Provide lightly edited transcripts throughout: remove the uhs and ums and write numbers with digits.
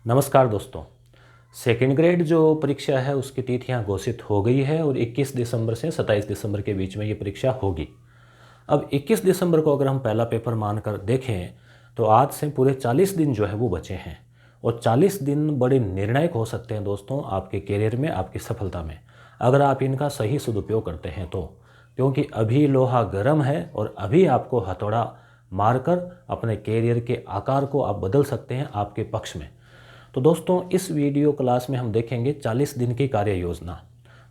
नमस्कार दोस्तों। Second grade जो परीक्षा है उसकी तिथियां घोषित हो गई है और 21 दिसंबर से 27 दिसंबर के बीच में ये परीक्षा होगी। अब 21 दिसंबर को अगर हम पहला पेपर मानकर देखें तो आज से पूरे 40 दिन जो है वो बचे हैं और 40 दिन बड़े निर्णायक हो सकते हैं दोस्तों आपके करियर में, आपकी सफलता में, अगर आप इनका सही सदुपयोग करते हैं तो। क्योंकि अभी लोहा गर्म है और अभी आपको हथौड़ा मारकर अपने करियर के आकार को आप बदल सकते हैं आपके पक्ष में। तो दोस्तों इस वीडियो क्लास में हम देखेंगे 40 दिन की कार्य योजना,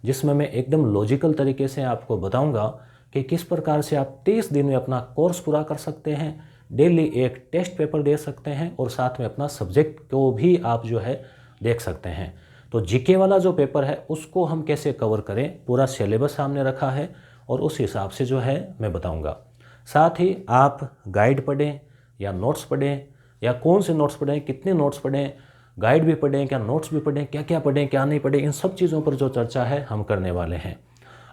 जिसमें मैं एकदम लॉजिकल तरीके से आपको बताऊंगा कि किस प्रकार से आप 30 दिन में अपना कोर्स पूरा कर सकते हैं, डेली एक टेस्ट पेपर दे सकते हैं और साथ में अपना सब्जेक्ट को भी आप जो है देख सकते हैं। तो जीके वाला जो पेपर है उसको हम कैसे कवर करें, पूरा सिलेबस सामने रखा है और उस हिसाब से जो है मैं बताऊँगा। साथ ही आप गाइड पढ़ें या नोट्स पढ़ें या कौन से नोट्स पढ़ें, कितने नोट्स पढ़ें, गाइड भी पढ़ें क्या नोट्स भी पढ़ें, क्या क्या पढ़ें क्या नहीं पढ़ें, इन सब चीज़ों पर जो चर्चा है हम करने वाले हैं।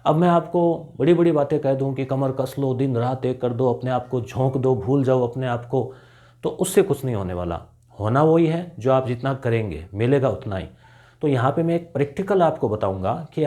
अब मैं आपको बड़ी बड़ी बातें कह दूं कि कमर कस लो, दिन रात एक कर दो, अपने आप को झोंक दो, भूल जाओ अपने आप को, तो उससे कुछ नहीं होने वाला। होना वही है जो आप जितना करेंगे मिलेगा उतना ही। तो यहाँ पे मैं एक प्रैक्टिकल आपको बताऊँगा कि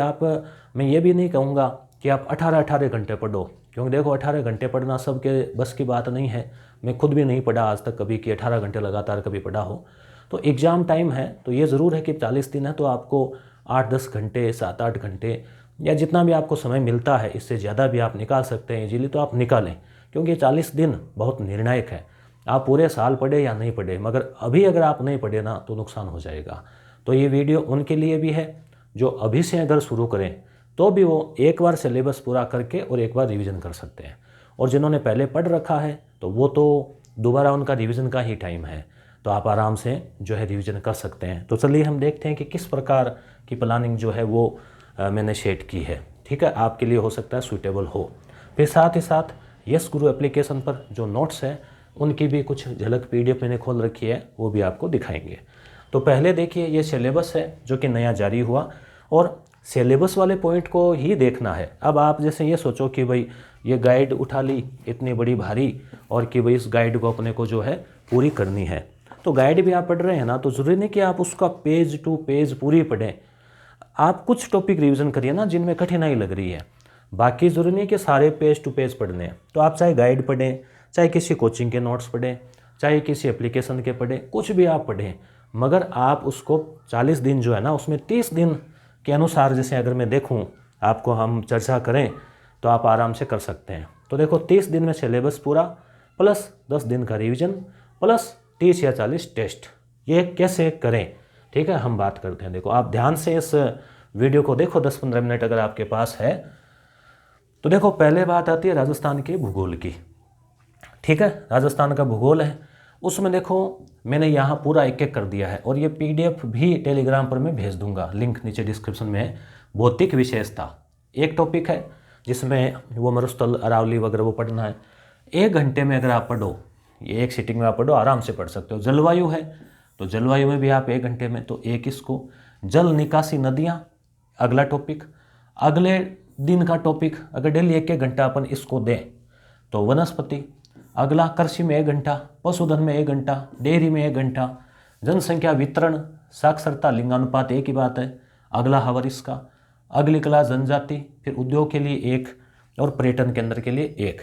मैं ये भी नहीं कहूँगा कि आप 18-18 घंटे पढ़ो, क्योंकि देखो 18 घंटे पढ़ना सबके बस की बात नहीं है। मैं खुद भी नहीं पढ़ा आज तक कभी कि 18 घंटे लगातार कभी पढ़ा हो। तो एग्ज़ाम टाइम है तो ये ज़रूर है कि 40 दिन है तो आपको 8-10 घंटे, 7-8 घंटे या जितना भी आपको समय मिलता है, इससे ज़्यादा भी आप निकाल सकते हैं इजीली, तो आप निकालें। क्योंकि 40 दिन बहुत निर्णायक है। आप पूरे साल पढ़े या नहीं पढ़े, मगर अभी अगर आप नहीं पढ़े ना तो नुकसान हो जाएगा। तो ये वीडियो उनके लिए भी है जो अभी से अगर शुरू करें तो भी वो एक बार सिलेबस पूरा करके और एक बार रिवीजन कर सकते हैं। और जिन्होंने पहले पढ़ रखा है तो वो तो दोबारा उनका रिवीजन का ही टाइम है, तो आप आराम से जो है रिवीजन कर सकते हैं। तो चलिए हम देखते हैं कि किस प्रकार की प्लानिंग जो है वो मैंने सेट की है। ठीक है, आपके लिए हो सकता है सूटेबल हो। फिर साथ ही साथ यस गुरु एप्लीकेशन पर जो नोट्स हैं उनकी भी कुछ झलक PDF मैंने खोल रखी है, वो भी आपको दिखाएंगे। तो पहले देखिए ये सिलेबस है जो कि नया जारी हुआ और सिलेबस वाले पॉइंट को ही देखना है। अब आप जैसे ये सोचो कि भाई ये गाइड उठा ली इतनी बड़ी भारी और कि भाई इस गाइड को अपने को जो है पूरी करनी है, तो गाइड भी आप पढ़ रहे हैं ना, तो ज़रूरी नहीं कि आप उसका पेज टू पेज पूरी पढ़ें। आप कुछ टॉपिक रिवीजन करिए ना जिनमें कठिनाई लग रही है, बाकी ज़रूरी नहीं कि सारे पेज टू पेज पढ़ने हैं। तो आप चाहे गाइड पढ़ें, चाहे किसी कोचिंग के नोट्स पढ़ें, चाहे किसी एप्लीकेशन के पढ़ें, कुछ भी आप पढ़ें, मगर आप उसको 40 दिन जो है ना उसमें 30 दिन के अनुसार, जैसे अगर मैं देखूँ आपको हम चर्चा करें तो आप आराम से कर सकते हैं। तो देखो 30 दिन में सिलेबस पूरा प्लस 10 दिन का रिवीजन प्लस 30 या 40 टेस्ट, ये कैसे करें, ठीक है, हम बात करते हैं। देखो आप ध्यान से इस वीडियो को देखो, 10-15 मिनट अगर आपके पास है तो देखो पहले बात आती है राजस्थान के भूगोल की। ठीक है, राजस्थान का भूगोल है, उसमें देखो मैंने यहाँ पूरा एक एक कर दिया है और ये PDF भी टेलीग्राम पर मैं भेज दूंगा, लिंक नीचे डिस्क्रिप्शन में है। भौतिक विशेषता एक टॉपिक है जिसमें वो मरुस्थल, अरावली वगैरह वो पढ़ना है। 1 घंटे में अगर आप पढ़ो, ये एक सीटिंग में आप पढ़ो, आराम से पढ़ सकते हो। जलवायु है तो जलवायु में भी आप 1 घंटे में, तो एक इसको। जल निकासी नदियाँ अगला टॉपिक। अगले दिन का टॉपिक अगर डेली 1-1 घंटा अपन इसको दें तो वनस्पति। अगला कृषि में 1 घंटा, पशुधन में 1 घंटा, डेयरी में 1 घंटा, जनसंख्या वितरण, साक्षरता, लिंगानुपात एक ही बात है, अगला हावर इसका। अगली क्लास जनजाति, फिर उद्योग के लिए 1 और पर्यटन केंद्र के लिए 1।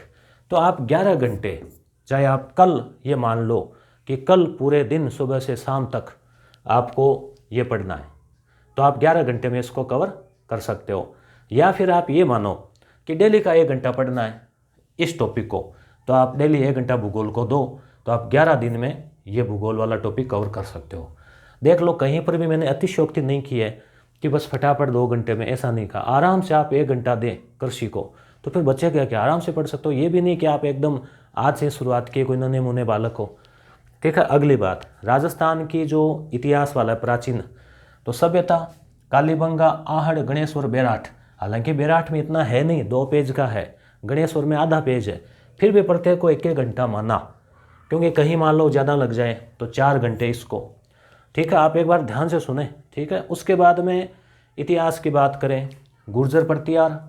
तो आप 11 घंटे, चाहे आप कल ये मान लो कि कल पूरे दिन सुबह से शाम तक आपको ये पढ़ना है, तो आप 11 घंटे में इसको कवर कर सकते हो। या फिर आप ये मानो कि डेली का 1 घंटा पढ़ना है इस टॉपिक को, तो आप डेली 1 घंटा भूगोल को दो, तो आप 11 दिन में ये भूगोल वाला टॉपिक कवर कर सकते हो। देख लो कहीं पर भी मैंने अतिशयोक्ति नहीं की है कि बस फटाफट 2 घंटे में, ऐसा नहीं कहा। आराम से आप 1 घंटा दें कृषि को, तो फिर बच्चे क्या आराम से पढ़ सकते हो। ये भी नहीं कि आप एकदम आज से शुरुआत किए, कोई नन्हे मुन्ने बालक हो। ठीक है, अगली बात राजस्थान की जो इतिहास वाला प्राचीन, तो सभ्यता, कालीबंगा, आहड़, गणेश्वर, बेराठ। हालांकि बेराठ में इतना है नहीं, 2 पेज का है, गणेश्वर में आधा पेज है, फिर भी प्रत्येक को 1-1 घंटा माना, क्योंकि कहीं मान लो ज़्यादा लग जाए तो 4 घंटे इसको। ठीक है, आप एक बार ध्यान से सुने। ठीक है, उसके बाद में इतिहास की बात करें, गुर्जर प्रतिहार,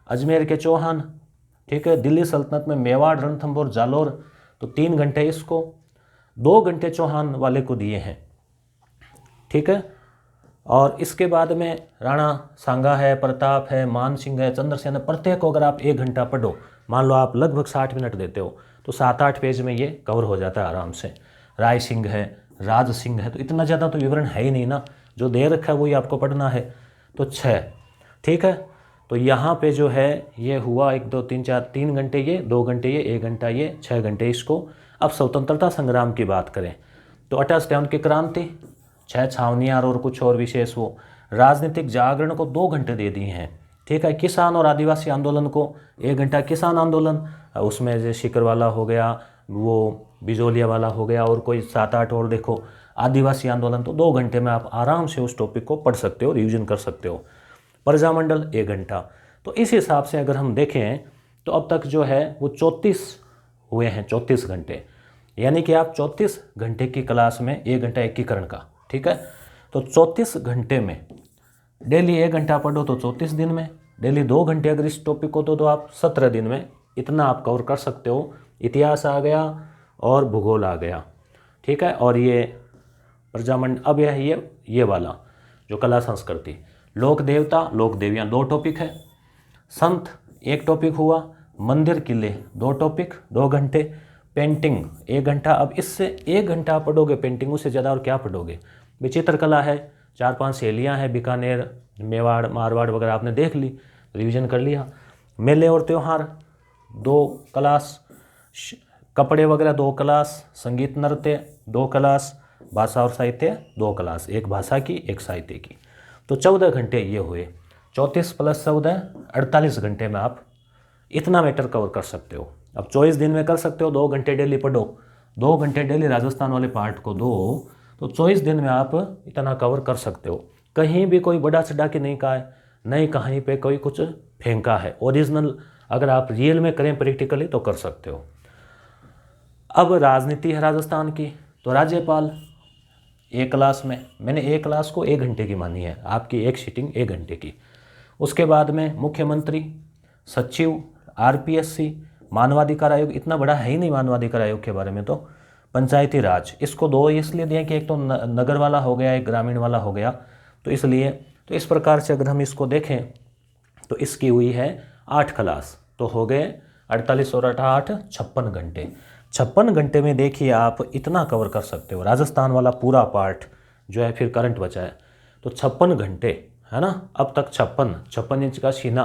अजमेर के चौहान। ठीक है, दिल्ली सल्तनत में मेवाड़, रणथंभौर, जालोर, तो 3 घंटे इसको। 2 घंटे चौहान वाले को दिए हैं। ठीक है। और इसके बाद में राणा सांगा है, प्रताप है, मान सिंह है, चंद्रसेन है, प्रत्येक को अगर आप 1 घंटा पढ़ो, मान लो आप लगभग 60 मिनट देते हो, तो 7-8 पेज में ये कवर हो जाता है आराम से। राय सिंह है, राज सिंह है, तो इतना ज़्यादा तो विवरण है ही नहीं ना, जो दे रखा है वही आपको पढ़ना है। तो 6, ठीक है। तो यहाँ पे जो है ये हुआ 1 2 3 4 3 घंटे ये, 2 घंटे ये, 1 घंटा ये, 6 घंटे इसको। अब स्वतंत्रता संग्राम की बात करें तो 58 की क्रांति, 6 छावनियाँ और कुछ और विशेष वो। राजनीतिक जागरण को 2 घंटे दे दिए हैं, ठीक है। किसान और आदिवासी आंदोलन को 1 घंटा, किसान आंदोलन उसमें जो शिकर वाला हो गया, वो बिजोलिया वाला हो गया, और कोई 7-8 और देखो आदिवासी आंदोलन, तो 2 घंटे में आप आराम से उस टॉपिक को पढ़ सकते हो, रिवीजन कर सकते हो। प्रजामंडल 1 घंटा। तो इस हिसाब से अगर हम देखें तो अब तक जो है वो 34 हुए हैं, 34 घंटे, यानी कि आप 34 घंटे की क्लास में 1 घंटा एकीकरण का, ठीक है। तो 34 घंटे में डेली 1 घंटा पढ़ो तो 34 दिन में, डेली 2 घंटे अगर इस टॉपिक को तो आप 17 दिन में इतना आप कवर कर सकते हो। इतिहास आ गया और भूगोल आ गया, ठीक है। और ये प्रजामंडल, अब यह ये वाला जो कला संस्कृति, लोक देवता लोक देवियाँ 2 टॉपिक है, संत 1 टॉपिक हुआ, मंदिर किले 2 टॉपिक 2 घंटे, पेंटिंग 1 घंटा। अब इससे 1 घंटा पढ़ोगे पेंटिंग, उससे ज़्यादा और क्या पढ़ोगे। विचित्र कला है, 4-5 सहेलियाँ हैं, बीकानेर, मेवाड़, मारवाड़ वगैरह आपने देख ली, रिवीजन कर लिया। मेले और त्यौहार 2 क्लास, कपड़े वगैरह 2 क्लास, संगीत नृत्य 2 क्लास, भाषा और साहित्य 2 क्लास, एक भाषा की एक साहित्य की। तो 14 घंटे ये हुए, 34 + 14 48 घंटे में आप इतना मैटर कवर कर सकते हो। अब 24 दिन में कर सकते हो, 2 घंटे डेली पढ़ो, 2 घंटे डेली राजस्थान वाले पार्ट को दो, तो 24 दिन में आप इतना कवर कर सकते हो। कहीं भी कोई बड़ा चढ़ा के नहीं कहा है, नहीं कहीं पे कोई कुछ फेंका है, ओरिजिनल अगर आप रियल में करें प्रैक्टिकली तो कर सकते हो। अब राजनीति है राजस्थान की, तो राज्यपाल 1 क्लास में, मैंने 1 क्लास को 1 घंटे की मानी है, आपकी एक सीटिंग 1 घंटे की। उसके बाद में मुख्यमंत्री, सचिव, आरपीएससी, मानवाधिकार आयोग, इतना बड़ा है ही नहीं मानवाधिकार आयोग के बारे में। तो पंचायती राज, इसको 2 इसलिए दिए कि एक तो नगर वाला हो गया, एक ग्रामीण वाला हो गया, तो इसलिए। तो इस प्रकार से अगर हम इसको देखें तो इसकी हुई है 8 क्लास, तो हो गए 48 और 8 56 घंटे। 56 घंटे में देखिए आप इतना कवर कर सकते हो, राजस्थान वाला पूरा पार्ट जो है, फिर करंट बचा है, तो 56 घंटे है ना। अब तक 56 इंच का सीना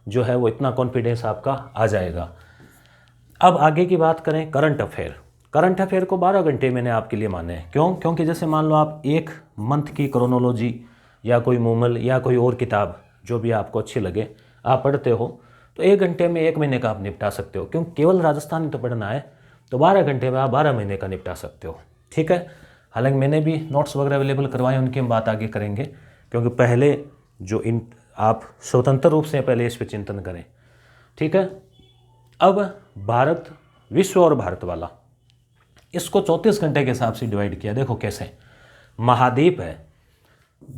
जो है वो इतना कॉन्फिडेंस आपका आ जाएगा। अब आगे की बात करें करंट अफेयर, करंट अफेयर को 12 घंटे मैंने आपके लिए माने हैं। क्यों? क्योंकि जैसे मान लो आप 1 मंथ की क्रोनोलॉजी या कोई मूमल या कोई और किताब जो भी आपको अच्छी लगे आप पढ़ते हो, तो 1 घंटे में 1 महीने का आप निपटा सकते हो। क्यों? केवल राजस्थान ही तो पढ़ना है, तो 12 घंटे में आप 12 महीने का निपटा सकते हो, ठीक है। हालांकि मैंने भी नोट्स वगैरह अवेलेबल करवाए, उनकी हम बात आगे करेंगे, क्योंकि पहले जो आप स्वतंत्र रूप से पहले इस पर चिंतन करें, ठीक है। अब भारत, विश्व और भारत वाला, इसको 34 घंटे के हिसाब से डिवाइड किया। देखो कैसे, महाद्वीप है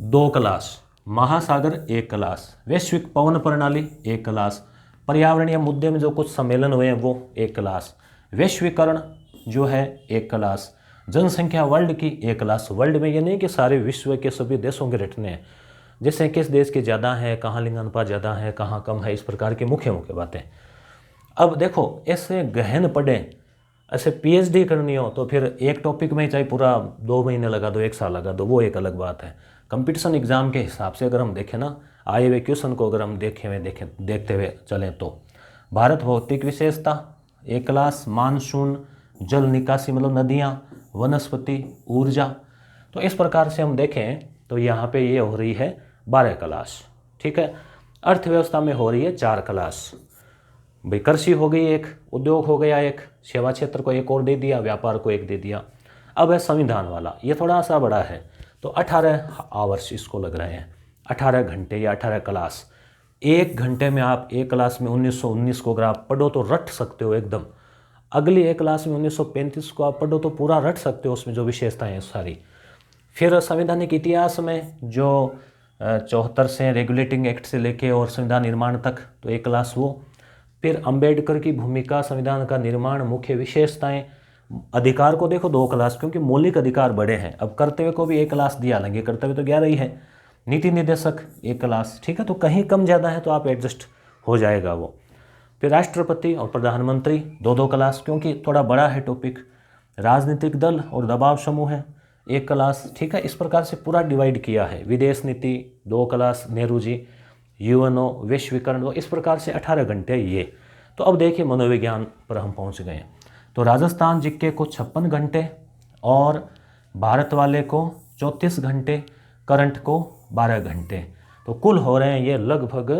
2 क्लास, महासागर 1 क्लास, वैश्विक पवन प्रणाली 1 क्लास, पर्यावरणीय मुद्दे में जो कुछ सम्मेलन हुए हैं वो 1 क्लास, वैश्वीकरण जो है 1 क्लास, जनसंख्या वर्ल्ड की 1 क्लास। वर्ल्ड में ये नहीं कि सारे विश्व के सभी देशों के रटने हैं, जैसे किस देश की ज़्यादा है, कहाँ लिंगानुपात ज़्यादा है, कहाँ कम है, इस प्रकार की मुख्य मुख्य बातें। अब देखो ऐसे गहन पढ़ें, ऐसे पीएचडी करनी हो तो फिर एक टॉपिक में चाहे पूरा 2 महीने लगा दो, 1 साल लगा दो, वो एक अलग बात है। कंपटीशन एग्जाम के हिसाब से अगर हम देखें ना, आए हुए क्वेश्चन को अगर हम देखते हुए चलें, तो भारत भौतिक विशेषता 1 क्लास, मानसून, जल निकासी मतलब नदियाँ, वनस्पति, ऊर्जा, तो इस प्रकार से हम देखें तो यहाँ पे ये हो रही है 12 क्लास, ठीक है। अर्थव्यवस्था में हो रही है 4 क्लास, भाई कृषि हो गई 1, उद्योग हो गया 1, सेवा क्षेत्र को 1 और दे दिया, व्यापार को 1 दे दिया। अब है संविधान वाला, ये थोड़ा सा बड़ा है, तो 18 आवर्स इसको लग रहे हैं, 18 घंटे या 18 क्लास। 1 घंटे में आप 1 क्लास में 1919 को अगर आप पढ़ो तो रट सकते हो एकदम। अगली 1 क्लास में 1935 को आप पढ़ो तो पूरा रट सकते हो, उसमें जो विशेषताएं हैं सारी। फिर संवैधानिक इतिहास में जो 74 से रेगुलेटिंग एक्ट से लेके और संविधान निर्माण तक, तो 1 क्लास वो। फिर अंबेडकर की भूमिका संविधान का निर्माण, मुख्य विशेषताएं, अधिकार को देखो 2 क्लास, क्योंकि मौलिक अधिकार बड़े हैं। अब कर्तव्य को भी 1 क्लास दिया, हालांकि कर्तव्य तो 11 ही है। नीति निर्देशक 1 क्लास, ठीक है, तो कहीं कम ज़्यादा है तो आप एडजस्ट हो जाएगा वो। फिर राष्ट्रपति और प्रधानमंत्री 2-2 क्लास, क्योंकि थोड़ा बड़ा है टॉपिक। राजनीतिक दल और दबाव समूह है 1 क्लास, ठीक है। इस प्रकार से पूरा डिवाइड किया है। विदेश नीति 2 क्लास, नेहरू जी, यूएनओ, वैश्वीकरण, वो इस प्रकार से 18 घंटे ये। तो अब देखिए मनोविज्ञान पर हम पहुंच गए। तो राजस्थान जीके को 56 घंटे और भारत वाले को 34 घंटे, करंट को 12 घंटे, तो कुल हो रहे हैं ये लगभग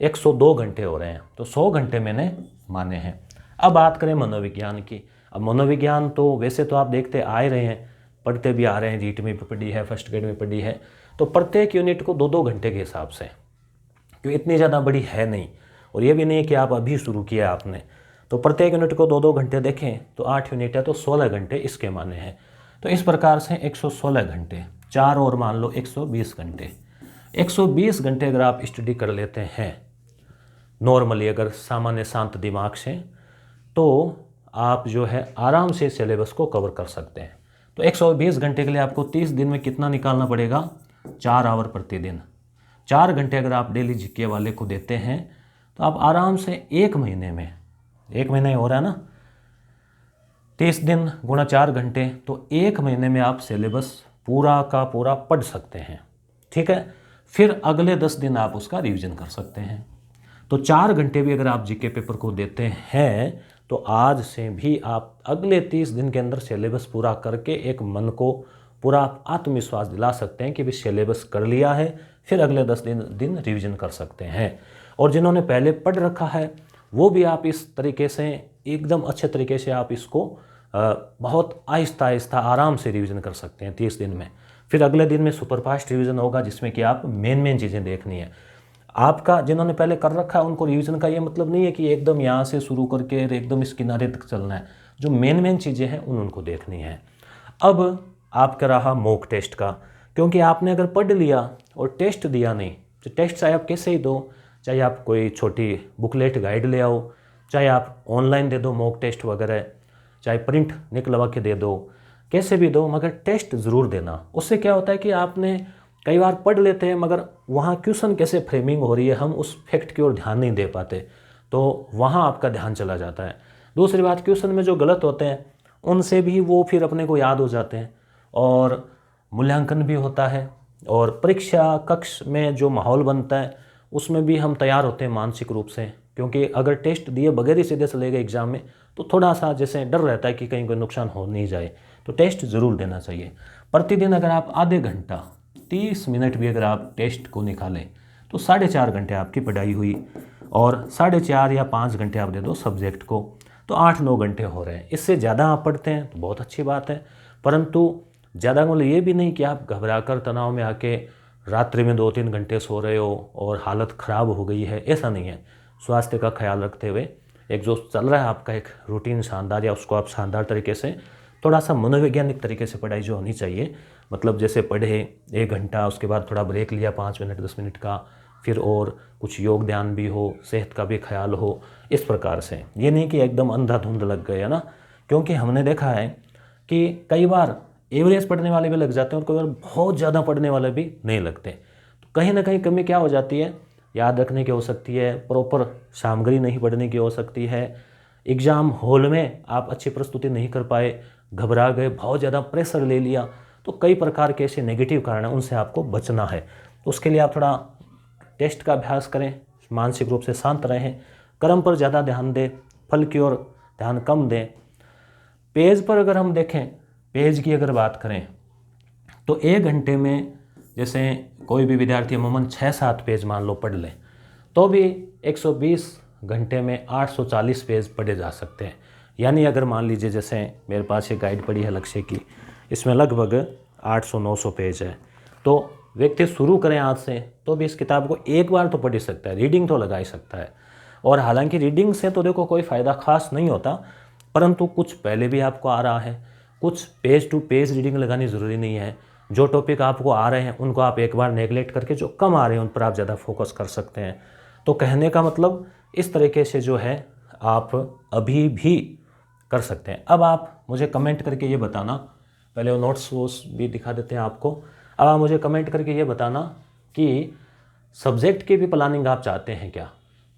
102 घंटे हो रहे हैं। तो 100 घंटे मैंने माने हैं। अब बात करें मनोविज्ञान की। अब मनोविज्ञान तो वैसे तो आप देखते आ ही रहे हैं, पढ़ते भी आ रहे हैं, जीट में भी पढ़ी है, फर्स्ट ग्रेड में पढ़ी है। तो प्रत्येक यूनिट को 2-2 घंटे के हिसाब से, क्योंकि इतनी ज़्यादा बड़ी है नहीं, और ये भी नहीं कि आप अभी शुरू किया आपने। तो प्रत्येक यूनिट को 2-2 घंटे देखें तो 8 यूनिट है, तो 16 घंटे इसके माने हैं। तो इस प्रकार से 116 घंटे, 4 और मान लो 120 घंटे। 120 घंटे अगर आप स्टडी कर लेते हैं नॉर्मली, अगर सामान्य शांत दिमाग से, तो आप जो है आराम से सिलेबस को कवर कर सकते हैं। तो 120 घंटे के लिए आपको 30 दिन में कितना निकालना पड़ेगा? 4 आवर प्रतिदिन। 4 घंटे अगर आप डेली जीके वाले को देते हैं तो आप आराम से 1 महीने में, 1 महीना ही हो रहा है ना, 30 दिन गुणा 4 घंटे, तो 1 महीने में आप सिलेबस पूरा का पूरा पढ़ सकते हैं, ठीक है। फिर अगले 10 दिन आप उसका रिवीजन कर सकते हैं। तो 4 घंटे भी अगर आप जीके पेपर को देते हैं तो आज से भी आप अगले 30 दिन के अंदर सिलेबस पूरा करके एक मन को पूरा आत्मविश्वास दिला सकते हैं कि भी सिलेबस कर लिया है, फिर अगले 10 दिन रिवीजन कर सकते हैं। और जिन्होंने पहले पढ़ रखा है वो भी आप इस तरीके से एकदम अच्छे तरीके से आप इसको बहुत आहिस्ता आहिस्ता आराम से रिवीजन कर सकते हैं 30 दिन में। फिर अगले दिन में सुपरफास्ट रिवीजन होगा, जिसमें कि आप मेन चीज़ें देखनी है। आपका जिन्होंने पहले कर रखा है उनको रिवीजन का ये मतलब नहीं है कि एकदम यहाँ से शुरू करके एकदम इस किनारे तक चलना है। जो मेन चीज़ें हैं उनको देखनी है। अब आपका रहा मॉक टेस्ट का, क्योंकि आपने अगर पढ़ लिया और टेस्ट दिया नहीं, तो टेस्ट चाहे आप कैसे ही दो, चाहे आप कोई छोटी बुकलेट गाइड ले आओ, चाहे आप ऑनलाइन दे दो मॉक टेस्ट वगैरह, चाहे प्रिंट निकलवा के दे दो, कैसे भी दो, मगर टेस्ट ज़रूर देना। उससे क्या होता है कि आपने कई बार पढ़ लेते हैं मगर वहाँ क्वेश्चन कैसे फ्रेमिंग हो रही है हम उस फैक्ट की ओर ध्यान नहीं दे पाते, तो वहाँ आपका ध्यान चला जाता है। दूसरी बात, क्वेश्चन में जो गलत होते हैं उनसे भी वो फिर अपने को याद हो जाते हैं और मूल्यांकन भी होता है। और परीक्षा कक्ष में जो माहौल बनता है उसमें भी हम तैयार होते हैं मानसिक रूप से, क्योंकि अगर टेस्ट दिए बगैर ही सीधे चले गए एग्ज़ाम में तो थोड़ा सा जैसे डर रहता है कि कहीं कोई नुकसान हो नहीं जाए, तो टेस्ट ज़रूर देना चाहिए। प्रतिदिन अगर आप आधे घंटा 30 मिनट भी अगर आप टेस्ट को निकालें तो 4.5 घंटे आपकी पढ़ाई हुई, और 4.5 या 5 घंटे आप दे दो सब्जेक्ट को, तो 8-9 घंटे हो रहे हैं। इससे ज़्यादा आप पढ़ते हैं तो बहुत अच्छी बात है, परंतु ज़्यादा मतलब ये भी नहीं कि आप घबराकर तनाव में आके रात्रि में 2-3 घंटे सो रहे हो और हालत ख़राब हो गई है, ऐसा नहीं है। स्वास्थ्य का ख्याल रखते हुए एक जो चल रहा है आपका एक रूटीन शानदार, या उसको आप शानदार तरीके से थोड़ा सा मनोवैज्ञानिक तरीके से पढ़ाई जो होनी चाहिए, मतलब जैसे पढ़े 1 घंटा, उसके बाद थोड़ा ब्रेक लिया 5 मिनट 10 मिनट का, फिर और कुछ योग ध्यान भी हो, सेहत का भी ख्याल हो, इस प्रकार से। ये नहीं कि एकदम अंधाधुंध लग गए, है ना, क्योंकि हमने देखा है कि कई बार एवरेज पढ़ने वाले भी लग जाते हैं और कई बार बहुत ज़्यादा पढ़ने वाले भी नहीं लगते। तो कहीं ना कहीं कमी क्या हो जाती है, याद रखने की हो सकती है, प्रॉपर सामग्री नहीं पढ़ने की हो सकती है, एग्ज़ाम हॉल में आप अच्छी प्रस्तुति नहीं कर पाए, घबरा गए, बहुत ज़्यादा प्रेशर ले लिया, तो कई प्रकार के ऐसे नेगेटिव कारण हैं, उनसे आपको बचना है। तो उसके लिए आप थोड़ा टेस्ट का अभ्यास करें, मानसिक रूप से शांत रहें, कर्म पर ज़्यादा ध्यान दें, फल की ओर ध्यान कम दें। पेज पर अगर हम देखें, पेज की अगर बात करें तो 1 घंटे में जैसे कोई भी विद्यार्थी अमूमन 6-7 पेज मान लो पढ़ लें तो भी 120 घंटे में 840 पेज पढ़े जा सकते हैं। यानी अगर मान लीजिए जैसे मेरे पास ये गाइड पड़ी है लक्ष्य की, इसमें लगभग 800-900 पेज है, तो व्यक्ति शुरू करें आज से तो भी इस किताब को एक बार तो पढ़ ही सकता है, रीडिंग तो लगा ही सकता है। और हालांकि रीडिंग से तो देखो कोई फ़ायदा खास नहीं होता, परंतु कुछ पहले भी आपको आ रहा है, कुछ पेज टू पेज रीडिंग लगानी ज़रूरी नहीं है। जो टॉपिक आपको आ रहे हैं उनको आप एक बार नेगलेक्ट करके जो कम आ रहे हैं उन पर आप ज़्यादा फोकस कर सकते हैं। तो कहने का मतलब इस तरीके से जो है आप अभी भी कर सकते हैं। अब आप मुझे कमेंट करके ये बताना, पहले वो नोट्स वो भी दिखा देते हैं आपको। अब आप मुझे कमेंट करके ये बताना कि सब्जेक्ट की भी प्लानिंग आप चाहते हैं क्या,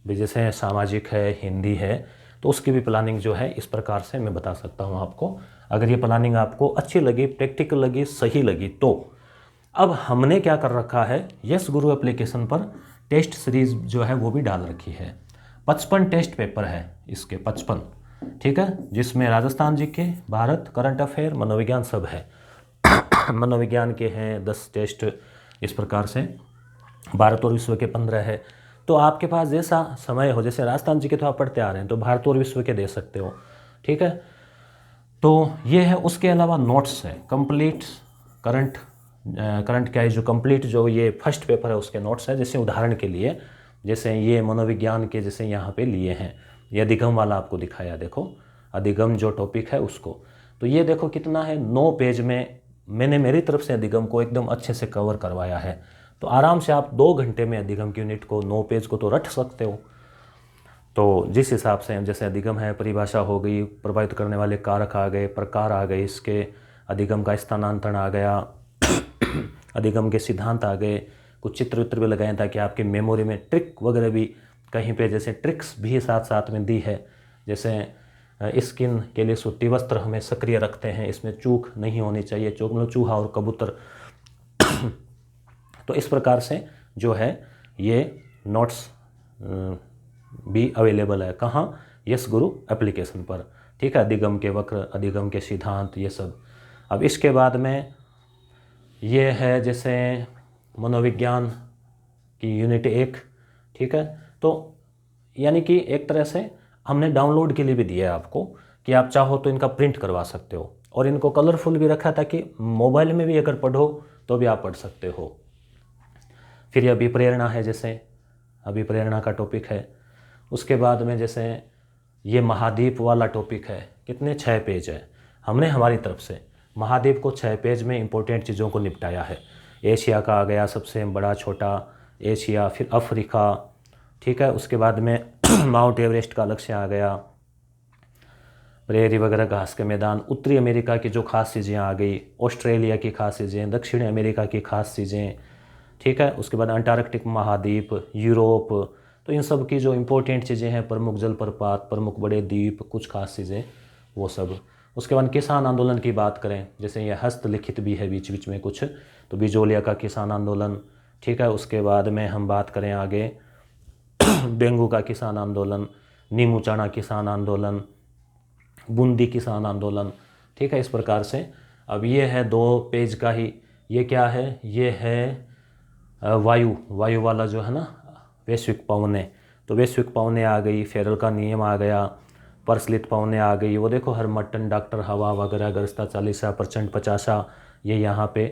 भी जैसे सामाजिक है, हिंदी है, तो उसकी भी प्लानिंग जो है इस प्रकार से मैं बता सकता हूँ आपको। अगर ये प्लानिंग आपको अच्छी लगी, प्रैक्टिकल लगी, सही लगी, तो अब हमने क्या कर रखा है, यस गुरु एप्लीकेशन पर टेस्ट सीरीज जो है वो भी डाल रखी है। 55 टेस्ट पेपर है इसके, 55, ठीक है, जिसमें Rajasthan GK, Bharat, current affair, मनोविज्ञान सब है। मनोविज्ञान के हैं 10 टेस्ट, इस प्रकार से भारत और विश्व के 15 है। तो आपके पास जैसा समय हो, जैसे राजस्थान जीके तो आप पढ़ते आ रहे हैं तो भारत और विश्व के दे सकते हो, ठीक है। तो ये है, उसके अलावा नोट्स है कंप्लीट, करंट क्या है, जो कंप्लीट जो ये फर्स्ट पेपर है उसके नोट्स है। जैसे उदाहरण के लिए, जैसे ये मनोविज्ञान के जैसे यहाँ पे लिए हैं, ये अधिगम वाला आपको दिखाया, देखो अधिगम जो टॉपिक है उसको, तो ये देखो कितना है, 9 पेज में मैंने मेरी तरफ से अधिगम को एकदम अच्छे से कवर करवाया है। तो आराम से आप 2 घंटे में अधिगम की यूनिट को, 9 पेज को तो रट सकते हो। तो जिस हिसाब से जैसे अधिगम है, परिभाषा हो गई, प्रभावित करने वाले कारक आ गए, प्रकार आ गए इसके, अधिगम का स्थानांतरण आ गया, अधिगम के सिद्धांत आ गए, कुछ चित्र वित्र भी लगाए ताकि आपकी मेमोरी में ट्रिक वगैरह भी कहीं पे, जैसे ट्रिक्स भी साथ साथ में दी है। जैसे स्किन के लिए सूती वस्त्र हमें सक्रिय रखते हैं, इसमें चूक नहीं होनी चाहिए, चूक मतलब चूहा और कबूतर। तो इस प्रकार से जो है ये नोट्स भी अवेलेबल है, कहाँ, यस गुरु एप्लीकेशन पर, ठीक है। अधिगम के वक्र, अधिगम के सिद्धांत, ये सब। अब इसके बाद में ये है जैसे मनोविज्ञान की यूनिट 1, ठीक है। तो यानी कि एक तरह से हमने डाउनलोड के लिए भी दिया है आपको, कि आप चाहो तो इनका प्रिंट करवा सकते हो, और इनको कलरफुल भी रखा ताकि मोबाइल में भी अगर पढ़ो तो भी आप पढ़ सकते हो। फिर ये अभिप्रेरणा है, जैसे अभिप्रेरणा का टॉपिक है। उसके बाद में जैसे ये महाद्वीप वाला टॉपिक है, कितने 6 पेज है। हमने हमारी तरफ से महाद्वीप को 6 पेज में इंपॉर्टेंट चीज़ों को निपटाया है। एशिया का आ गया सबसे बड़ा छोटा एशिया, फिर अफ्रीका, ठीक है। उसके बाद में माउंट एवरेस्ट का अलग से आ गया, प्रेरी वगैरह, घास के मैदान, उत्तरी अमेरिका की जो खास चीज़ें आ गई, ऑस्ट्रेलिया की खास चीज़ें, दक्षिण अमेरिका की खास चीज़ें, ठीक है। उसके बाद अंटार्कटिक महाद्वीप, यूरोप, तो इन सब की जो इम्पोर्टेंट चीज़ें हैं, प्रमुख जलप्रपात, प्रमुख बड़े द्वीप, कुछ खास चीज़ें, वो सब। उसके बाद किसान आंदोलन की बात करें, जैसे ये हस्तलिखित भी है बीच बीच में कुछ, तो बिजोलिया का किसान आंदोलन, ठीक है। उसके बाद में हम बात करें आगे डेंगू का किसान आंदोलन, नीमू चाना किसान आंदोलन, बूंदी किसान आंदोलन, ठीक है। इस प्रकार से अब ये है 2 पेज का ही, ये क्या है, ये है वायु वाला जो है ना, वैश्विक पवनें, तो वैश्विक पवनें आ गई, फेरल का नियम आ गया, परस्लित पवनें आ गई, वो देखो हर मट्टन डॉक्टर हवा वगैरह गरजता 40 प्रचंड 50, ये यहाँ पे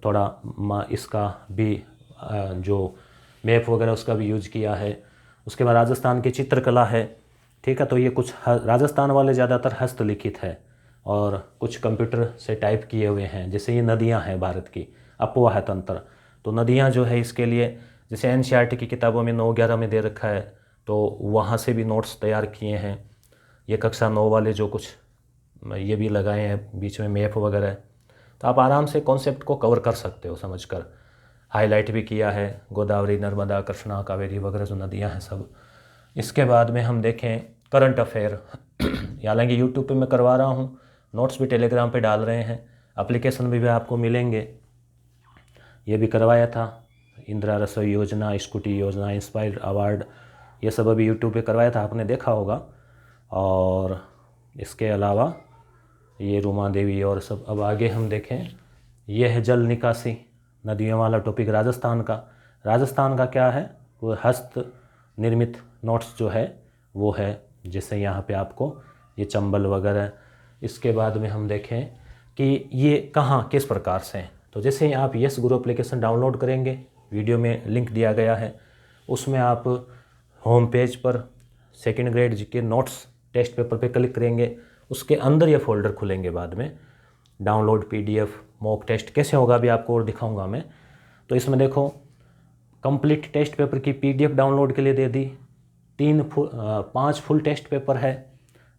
थोड़ा इसका भी जो मैप वगैरह उसका भी यूज किया है। उसके बाद राजस्थान की चित्रकला है, ठीक है। तो ये कुछ राजस्थान वाले ज़्यादातर हस्तलिखित है और कुछ कंप्यूटर से टाइप किए हुए हैं। जैसे ये नदियाँ हैं भारत की, अपवाह तंत्र, तो नदियाँ जो है इसके लिए जैसे एनसीईआरटी की किताबों में 9-11 में दे रखा है, तो वहाँ से भी नोट्स तैयार किए हैं। ये कक्षा 9 वाले जो कुछ ये भी लगाए हैं बीच में मैप वगैरह, तो आप आराम से कॉन्सेप्ट को कवर कर सकते हो समझकर। हाईलाइट भी किया है गोदावरी, नर्मदा, कृष्णा, कावेरी वगैरह जो नदियाँ हैं सब। इसके बाद में हम देखें करंट अफेयर, हालांकि यूट्यूब पे मैं करवा रहा हूँ, नोट्स भी टेलीग्राम पे डाल रहे हैं, एप्लीकेशन भी आपको मिलेंगे। ये भी करवाया था, इंदिरा रसोई योजना, स्कूटी योजना, इंस्पायर अवार्ड, ये सब अभी यूट्यूब पे करवाया था, आपने देखा होगा। और इसके अलावा ये रूमा देवी और सब। अब आगे हम देखें, ये है जल निकासी, नदियों वाला टॉपिक राजस्थान का। राजस्थान का क्या है, वो हस्त निर्मित नोट्स जो है वो है, जैसे यहाँ पे आपको ये चंबल वगैरह। इसके बाद में हम देखें कि ये कहाँ किस प्रकार से, तो जैसे ही आप यस गुरु एप्लीकेशन डाउनलोड करेंगे, वीडियो में लिंक दिया गया है, उसमें आप होम पेज पर सेकंड ग्रेड के नोट्स टेस्ट पेपर पे क्लिक करेंगे, उसके अंदर ये फोल्डर खुलेंगे। बाद में डाउनलोड पीडीएफ मॉक टेस्ट कैसे होगा अभी आपको और दिखाऊंगा मैं। तो इसमें देखो कंप्लीट टेस्ट पेपर की पीडीएफ डाउनलोड के लिए दे दी, 5 फुल टेस्ट पेपर है,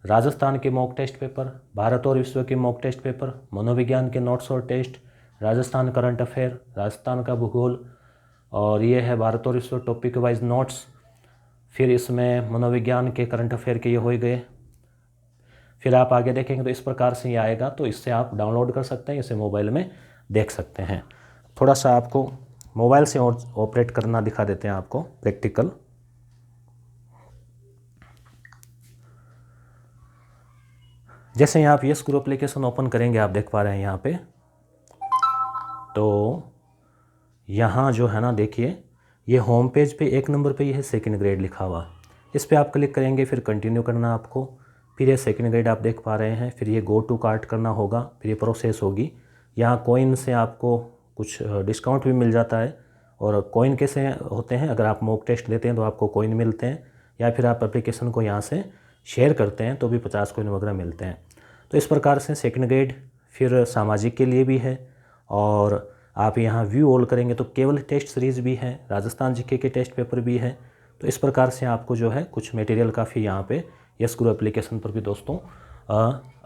राजस्थान के मॉक टेस्ट पेपर, भारत और विश्व के मॉक टेस्ट पेपर, मनोविज्ञान के नोट्स और test, Rajasthan current affair, Rajasthan का भूगोल, और ये है भारत और विश्व टॉपिक वाइज नोट्स। फिर इसमें मनोविज्ञान के करंट अफेयर के ये हो गए। फिर आप आगे देखेंगे तो इस प्रकार से ये आएगा, तो इससे आप डाउनलोड कर सकते हैं, इसे मोबाइल में देख सकते हैं। थोड़ा सा आपको मोबाइल से ऑपरेट करना दिखा देते हैं आपको प्रैक्टिकल। जैसे यहाँ आप यस गुरु एप्लीकेशन ओपन करेंगे, आप देख पा रहे हैं यहाँ पे, तो यहाँ जो है ना देखिए, ये होम पेज पे 1 नंबर पे ये है सेकंड ग्रेड लिखा हुआ। इस पर आप क्लिक करेंगे, फिर कंटिन्यू करना आपको। फिर ये सेकंड ग्रेड आप देख पा रहे हैं। फिर ये गो टू कार्ट करना होगा, फिर ये प्रोसेस होगी। यहाँ कॉइन से आपको कुछ डिस्काउंट भी मिल जाता है। और कॉइन कैसे होते हैं, अगर आप मॉक टेस्ट लेते हैं तो आपको कॉइन मिलते हैं, या फिर आप एप्लीकेशन को यहाँ से शेयर करते हैं तो भी 50 कॉइन वगैरह मिलते हैं। तो इस प्रकार से सेकंड ग्रेड फिर सामाजिक के लिए भी है। और आप यहाँ व्यू ऑल करेंगे तो केवल टेस्ट सीरीज़ भी है, राजस्थान जीके के टेस्ट पेपर भी है। तो इस प्रकार से आपको जो है कुछ मटेरियल काफ़ी यहाँ पे यस गुरु एप्लीकेशन पर भी दोस्तों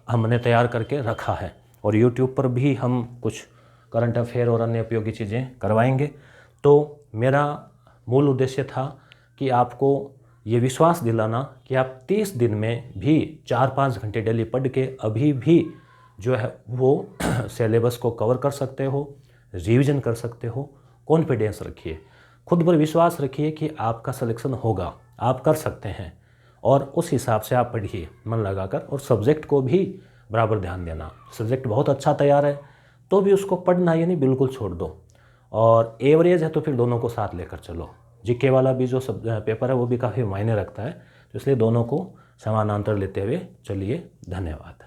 हमने तैयार करके रखा है। और यूट्यूब पर भी हम कुछ करंट अफेयर और अन्य उपयोगी चीज़ें करवाएंगे। तो मेरा मूल उद्देश्य था कि आपको ये विश्वास दिलाना कि आप 30 दिन में भी 4-5 घंटे डेली पढ़ के अभी भी जो है वो सिलेबस को कवर कर सकते हो, रिवीजन कर सकते हो। कॉन्फिडेंस रखिए, खुद पर विश्वास रखिए कि आपका सिलेक्शन होगा, आप कर सकते हैं। और उस हिसाब से आप पढ़िए मन लगाकर, और सब्जेक्ट को भी बराबर ध्यान देना। सब्जेक्ट बहुत अच्छा तैयार है तो भी उसको पढ़ना ये नहीं बिल्कुल छोड़ दो, और एवरेज है तो फिर दोनों को साथ लेकर चलो। जीके वाला भी जो पेपर है वो भी काफ़ी मायने रखता है, तो इसलिए दोनों को समानांतर लेते हुए चलिए। धन्यवाद।